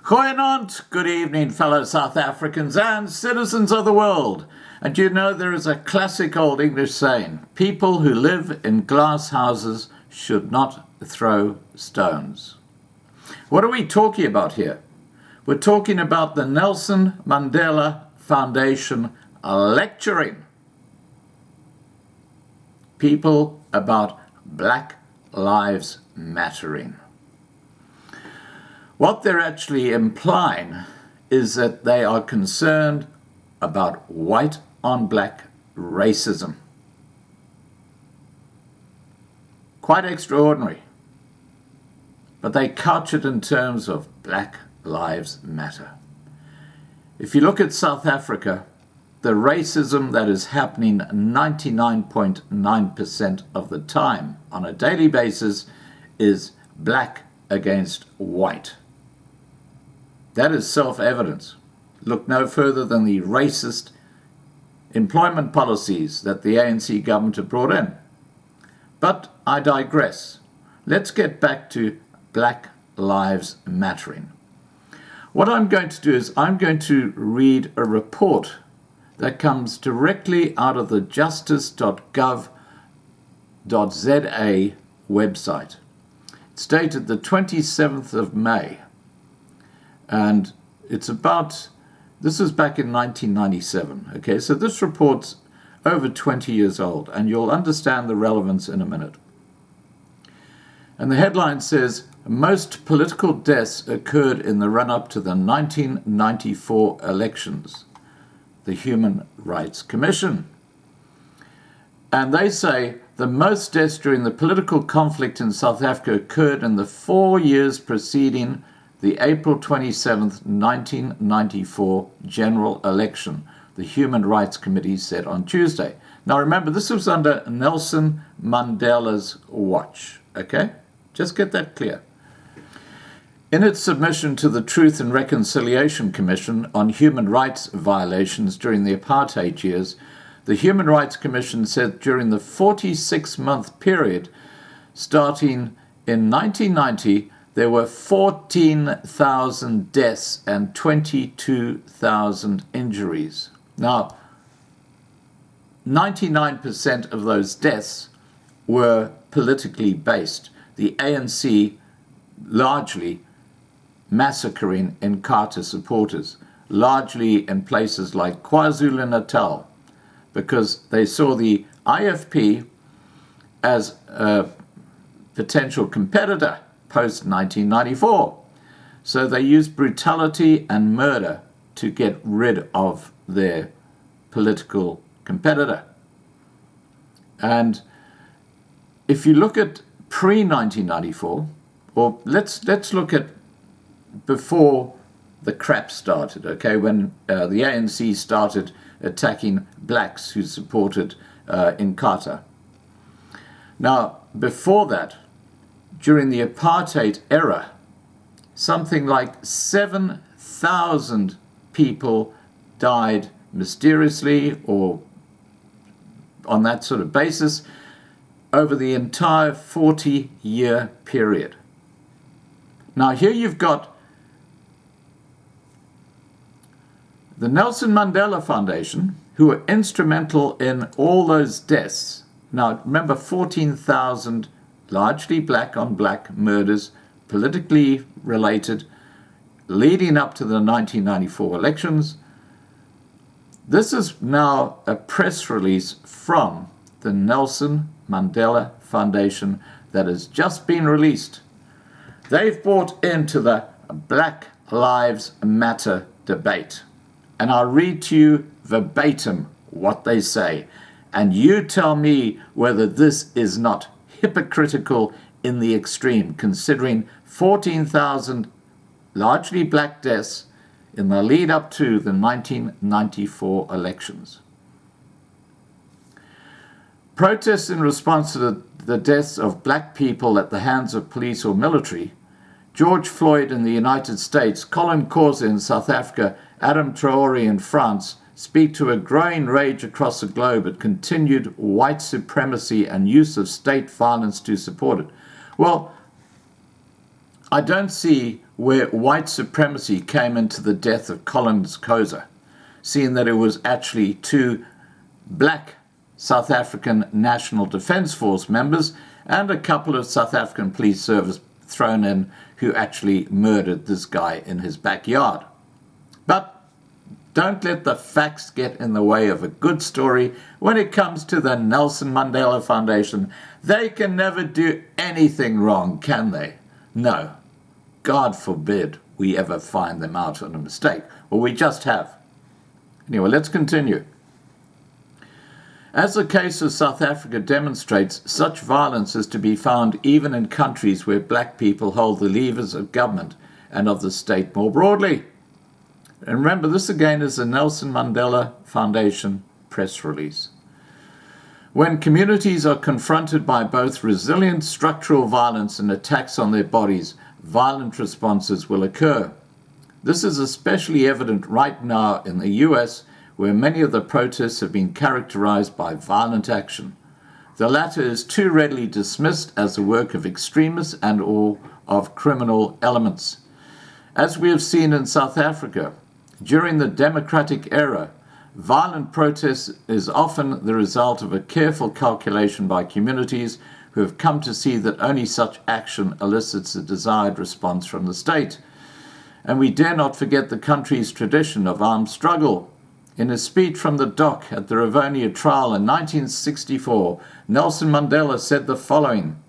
Goeienaand, good evening, fellow South Africans and citizens of the world. And you know there is a classic old English saying, people who live in glass houses should not throw stones. What are we talking about here? We're talking about the Nelson Mandela Foundation lecturing people about Black Lives Mattering. What they're actually implying is that they are concerned about white on black racism. Quite extraordinary. But they couch it in terms of Black Lives Matter. If you look at South Africa, the racism that is happening 99.9% of the time on a daily basis is black against white. That is self-evident. Look no further than the racist employment policies that the ANC government have brought in. But I digress. Let's get back to Black Lives Mattering. What I'm going to do is I'm going to read a report that comes directly out of the justice.gov.za website. It's dated the 27th of May. And it's about, this is back in 1997. Okay, so this report's over 20 years old, and you'll understand the relevance in a minute. And the headline says, most political deaths occurred in the run-up to the 1994 elections. The Human Rights Commission. And they say the most deaths during the political conflict in South Africa occurred in the 4 years preceding the April 27th, 1994 general election, the Human Rights Committee said on Tuesday. Now remember, this was under Nelson Mandela's watch, okay? Just get that clear. In its submission to the Truth and Reconciliation Commission on human rights violations during the apartheid years, the Human Rights Commission said during the 46-month period starting in 1990, there were 14,000 deaths and 22,000 injuries. Now, 99% of those deaths were politically based. The ANC largely massacring Inkatha supporters, largely in places like KwaZulu-Natal, because they saw the IFP as a potential competitor post-1994. So they used brutality and murder to get rid of their political competitor. And if you look at pre-1994, or let's look at before the crap started, okay, when the ANC started attacking blacks who supported Inkatha. Now, before that, during the apartheid era, something like 7,000 people died mysteriously or on that sort of basis over the entire 40-year period. Now here you've got the Nelson Mandela Foundation, who were instrumental in all those deaths. Now remember, 14,000 largely black on black murders, politically related, leading up to the 1994 elections. This is now a press release from the Nelson Mandela Foundation that has just been released. They've bought into the Black Lives Matter debate. And I'll read to you verbatim what they say. And you tell me whether this is not hypocritical in the extreme, considering 14,000 largely black deaths in the lead up to the 1994 elections. Protests in response to the deaths of black people at the hands of police or military, George Floyd in the United States, Colin Kaeser in South Africa, Adam Traore in France, speak to a growing rage across the globe at continued white supremacy and use of state violence to support it. Well, I don't see where white supremacy came into the death of Collins Koza, seeing that it was actually two black South African National Defence Force members and a couple of South African Police Service thrown in who actually murdered this guy in his backyard. But don't let the facts get in the way of a good story when it comes to the Nelson Mandela Foundation. They can never do anything wrong, can they? No. God forbid we ever find them out on a mistake. Or we just have. Anyway, let's continue. As the case of South Africa demonstrates, such violence is to be found even in countries where black people hold the levers of government and of the state more broadly. And remember, this again is the Nelson Mandela Foundation press release. When communities are confronted by both resilient structural violence and attacks on their bodies, violent responses will occur. This is especially evident right now in the US, where many of the protests have been characterized by violent action. The latter is too readily dismissed as the work of extremists and or of criminal elements. As we have seen in South Africa, during the democratic era, violent protest is often the result of a careful calculation by communities who have come to see that only such action elicits the desired response from the state. And we dare not forget the country's tradition of armed struggle. In his speech from the dock at the Rivonia trial in 1964, Nelson Mandela said the following: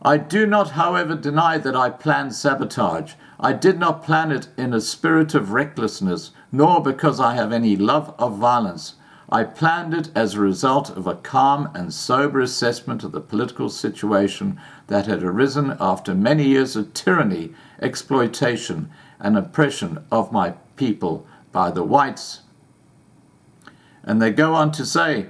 "I do not, however, deny that I planned sabotage. I did not plan it in a spirit of recklessness, nor because I have any love of violence. I planned it as a result of a calm and sober assessment of the political situation that had arisen after many years of tyranny, exploitation, and oppression of my people by the whites." And they go on to say,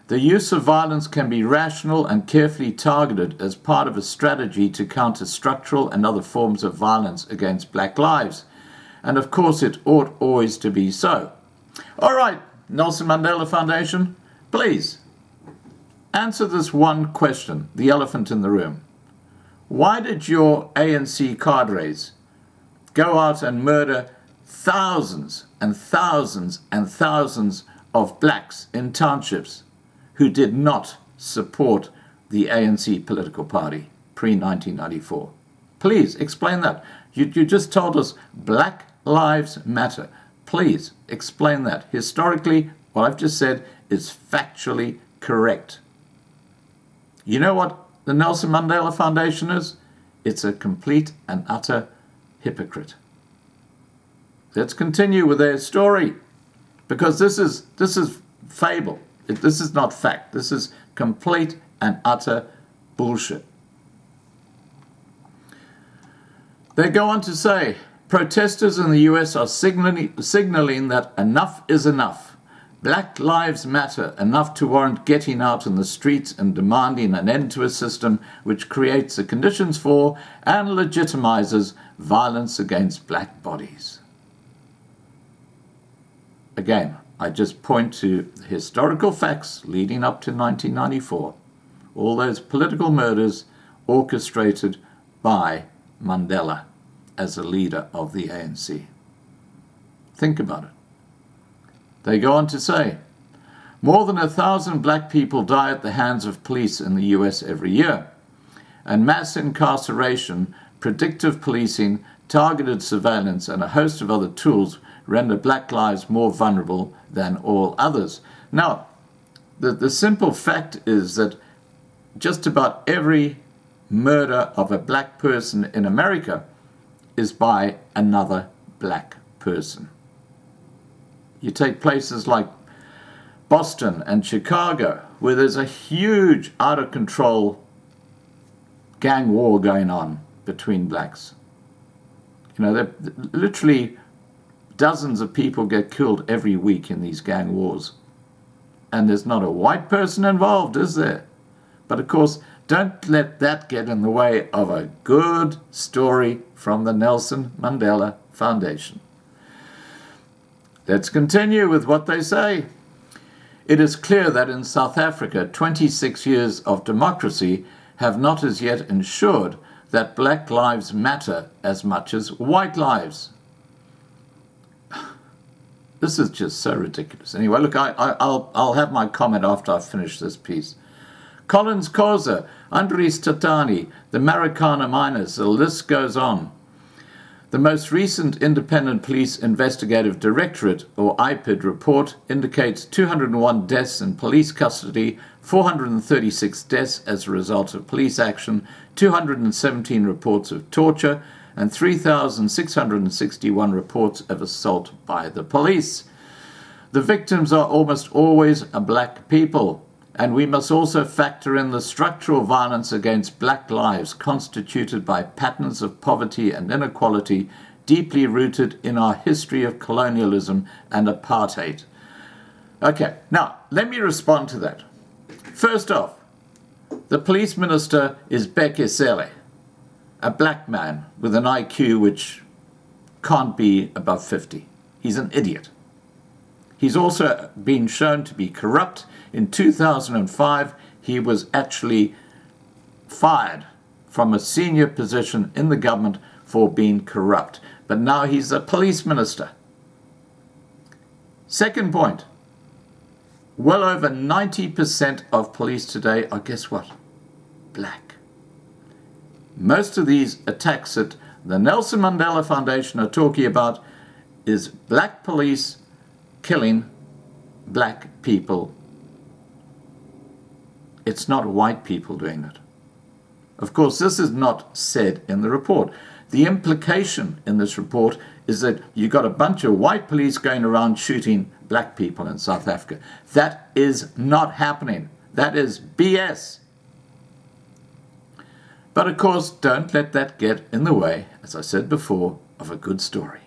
"The use of violence can be rational and carefully targeted as part of a strategy to counter structural and other forms of violence against black lives. And of course it ought always to be so." All right, Nelson Mandela Foundation, please answer this one question, the elephant in the room. Why did your ANC cadres go out and murder thousands and thousands and thousands of blacks in townships who did not support the ANC political party pre-1994? Please explain that. You just told us Black Lives Matter. Please explain that. Historically, what I've just said is factually correct. You know what the Nelson Mandela Foundation is? It's a complete and utter hypocrite. Let's continue with their story, because this is fable. This is not fact. This is complete and utter bullshit. They go on to say, protesters in the US are signaling that enough is enough. Black lives matter enough to warrant getting out in the streets and demanding an end to a system which creates the conditions for and legitimizes violence against black bodies. Again, I just point to historical facts leading up to 1994. All those political murders orchestrated by Mandela as a leader of the ANC. Think about it. They go on to say, more than 1,000 black people die at the hands of police in the US every year. And mass incarceration, predictive policing, targeted surveillance, and a host of other tools render black lives more vulnerable than all others. Now, the simple fact is that just about every murder of a black person in America is by another black person. You take places like Boston and Chicago, where there's a huge, out-of-control gang war going on between blacks. You know, literally dozens of people get killed every week in these gang wars. And there's not a white person involved, is there? But of course, don't let that get in the way of a good story from the Nelson Mandela Foundation. Let's continue with what they say. It is clear that in South Africa, 26 years of democracy have not as yet ensured that black lives matter as much as white lives. This is just so ridiculous. Anyway, look, I'll have my comment after I finish this piece. Collins Causa, Andries Tatani, the Marikana miners, the list goes on. The most recent Independent Police Investigative Directorate, or IPID, report indicates 201 deaths in police custody, 436 deaths as a result of police action, 217 reports of torture, and 3,661 reports of assault by the police. The victims are almost always black people, and we must also factor in the structural violence against black lives constituted by patterns of poverty and inequality deeply rooted in our history of colonialism and apartheid. Okay, now let me respond to that. First off, the police minister is Bekesele, a black man with an IQ which can't be above 50. He's an idiot. He's also been shown to be corrupt. In 2005, he was actually fired from a senior position in the government for being corrupt. But now he's a police minister. Second point, well over 90% of police today are, guess what? Black. Most of these attacks that the Nelson Mandela Foundation are talking about is black police killing black people. It's not white people doing it. Of course, this is not said in the report. The implication in this report is that you got a bunch of white police going around shooting black people in South Africa. That is not happening. That is BS. But of course, don't let that get in the way, as I said before, of a good story.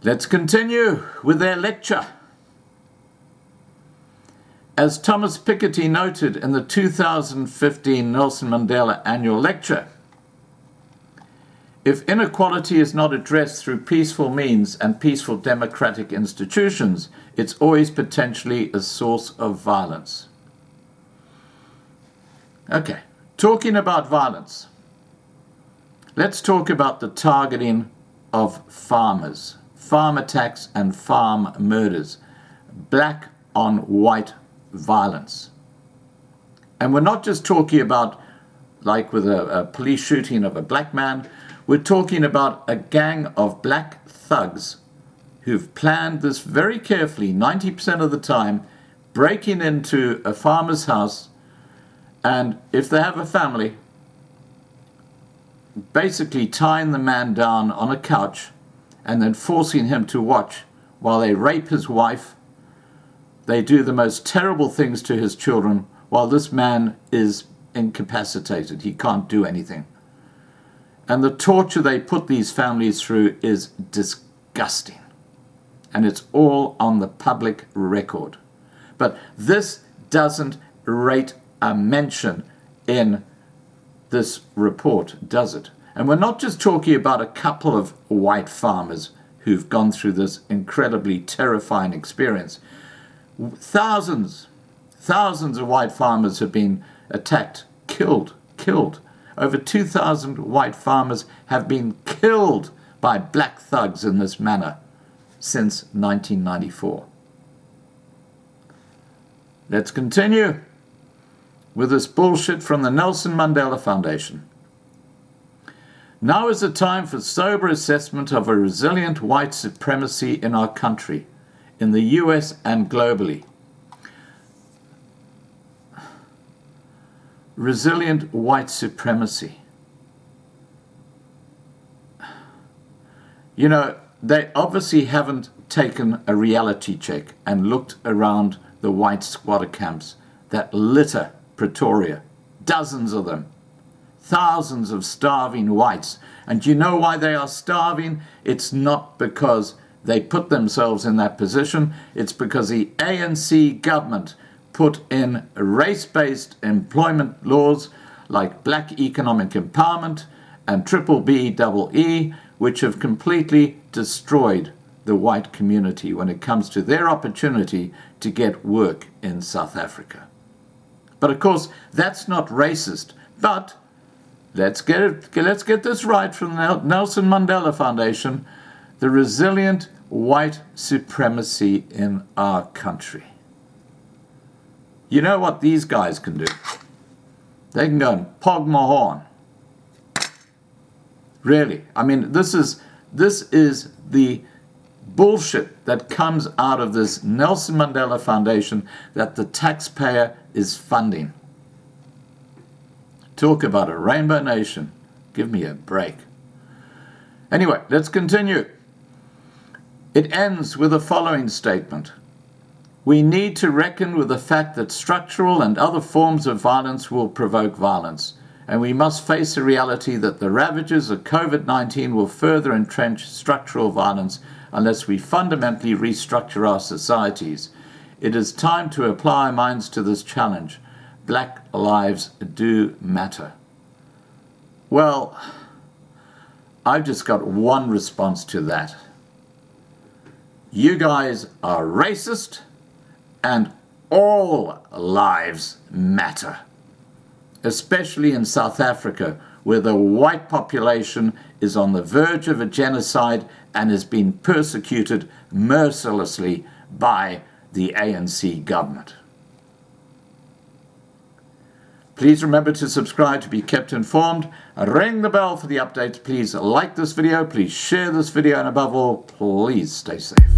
Let's continue with their lecture. As Thomas Piketty noted in the 2015 Nelson Mandela Annual Lecture, if inequality is not addressed through peaceful means and peaceful democratic institutions, it's always potentially a source of violence. Okay, talking about violence, let's talk about the targeting of farmers, farm attacks and farm murders, black on white violence. And we're not just talking about, like with a police shooting of a black man, we're talking about a gang of black thugs who've planned this very carefully, 90% of the time, breaking into a farmer's house, and if they have a family, basically tying the man down on a couch and then forcing him to watch while they rape his wife. They do the most terrible things to his children while this man is incapacitated. He can't do anything. And the torture they put these families through is disgusting. And it's all on the public record. But this doesn't rate a mention in this report, does it? And we're not just talking about a couple of white farmers who've gone through this incredibly terrifying experience. Thousands of white farmers have been attacked, killed. Over 2,000 white farmers have been killed by black thugs in this manner since 1994. Let's continue with this bullshit from the Nelson Mandela Foundation. Now is the time for sober assessment of a resilient white supremacy in our country, in the US and globally. Resilient white supremacy. You know, they obviously haven't taken a reality check and looked around the white squatter camps that litter Pretoria, dozens of them, thousands of starving whites. And you know why they are starving? It's not because they put themselves in that position. It's because the ANC government put in race-based employment laws like Black Economic Empowerment and Triple BEE, which have completely destroyed the white community when it comes to their opportunity to get work in South Africa. But of course, that's not racist. But let's get this right from the Nelson Mandela Foundation, the resilient white supremacy in our country. You know what these guys can do? They can go and pog my horn. Really. I mean, this is the bullshit that comes out of this Nelson Mandela Foundation that the taxpayer is funding. Talk about a rainbow nation. Give me a break. Anyway, let's continue. It ends with the following statement. We need to reckon with the fact that structural and other forms of violence will provoke violence, and we must face the reality that the ravages of COVID-19 will further entrench structural violence unless we fundamentally restructure our societies. It is time to apply our minds to this challenge. Black lives do matter. Well, I've just got one response to that. You guys are racist, and all lives matter, especially in South Africa, where the white population is on the verge of a genocide and is being persecuted mercilessly by the ANC government. Please remember to subscribe to be kept informed. Ring the bell for the updates. Please like this video. Please share this video. And above all, please stay safe.